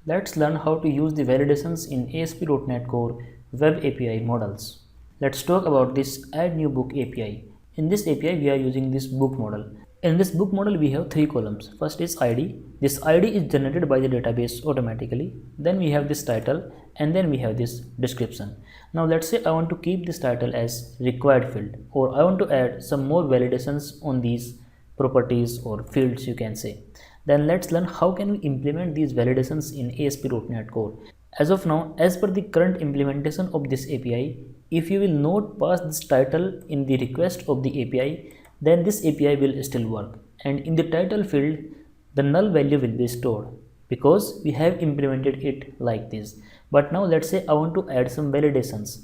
Let's learn how to use the validations in ASP.NET Core Web API models. Let's talk about this Add New Book API. In this API, we are using this book model. In this book model, we have three columns. First is ID. This ID is generated by the database automatically. Then we have this title, and then we have this description. Now let's say I want to keep this title as required field, or I want to add some more validations on these properties or fields, you can say. Then let's learn how can we implement these validations in ASP.NET Core. As of now, as per the current implementation of this API, if you will not pass this title in the request of the API, then this API will still work, and in the title field the null value will be stored because we have implemented it like this. But now let's say I want to add some validations,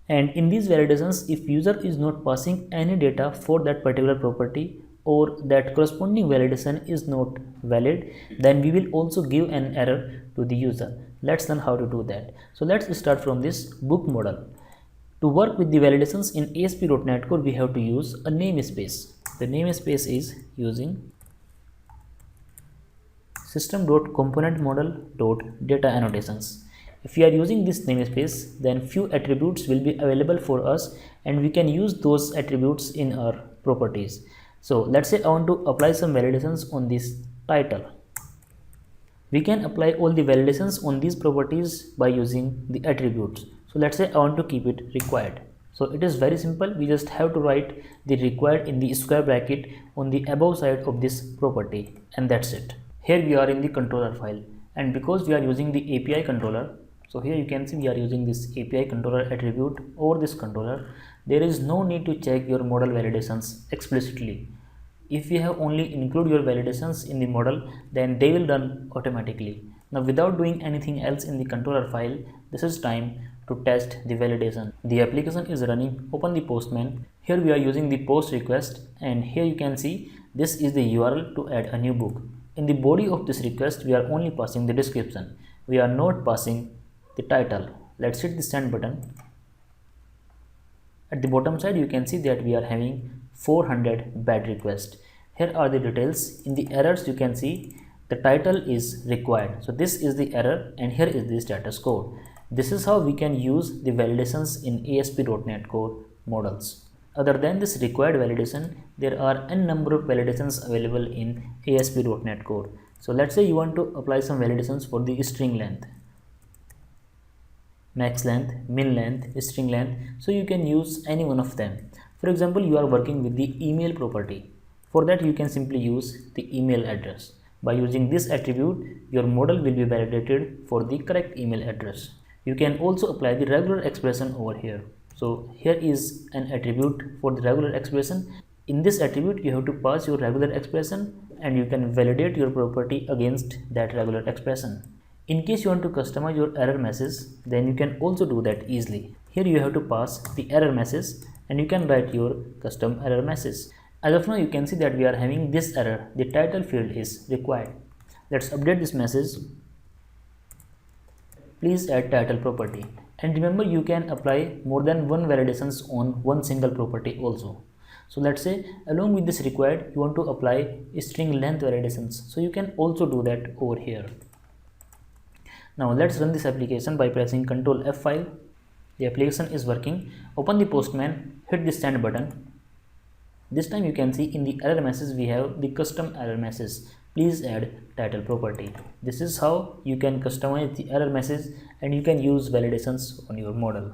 and in these validations, if user is not passing any data for that particular property or that corresponding validation is not valid, then we will also give an error to the user. Let's learn how to do that. So let's start from this book model. To work with the validations in ASP.NET Core, we have to use a namespace. The namespace is using system.componentModel.data annotations. If we are using this namespace, then few attributes will be available for us, and we can use those attributes in our properties. So let's say I want to apply some validations on this title. We can apply all the validations on these properties by using the attributes. So let's say I want to keep it required. So it is very simple. We just have to write the required in the square bracket on the above side of this property, and that's it. Here we are in the controller file, and because we are using the API controller, so here you can see we are using this API controller attribute over this controller. There is no need to check your model validations explicitly. If you have only include your validations in the model, then they will run automatically. Now without doing anything else in the controller file, this is time to test the validation. The application is running. Open the Postman. Here we are using the post request, and here you can see this is the URL to add a new book. In the body of this request, we are only passing the description. We are not passing the title. Let's hit the send button. At the bottom side, you can see that we are having 400 bad requests. Here are the details. In the errors, you can see the title is required. So this is the error, and here is the status code. This is how we can use the validations in ASP.NET Core models. Other than this required validation, there are n number of validations available in ASP.NET Core. So let's say you want to apply some validations for the string length, max length, min length, string length. So you can use any one of them. For example, you are working with the email property. For that, you can simply use the email address. By using this attribute, your model will be validated for the correct email address. You can also apply the regular expression over here. So here is an attribute for the regular expression. In this attribute, you have to pass your regular expression, and you can validate your property against that regular expression. In case you want to customize your error message, then you can also do that easily. Here you have to pass the error message, and you can write your custom error message. As of now, you can see that we are having this error. The title field is required. Let's update this message. Please add title property. And remember, you can apply more than one validations on one single property also. So let's say along with this required, you want to apply string length validations. So you can also do that over here. Now let's run this application by pressing Ctrl F5. The application is working. Open the Postman, hit the send button. This time you can see in the error message we have the custom error message. Please add title property. This is how you can customize the error message, and you can use validations on your model.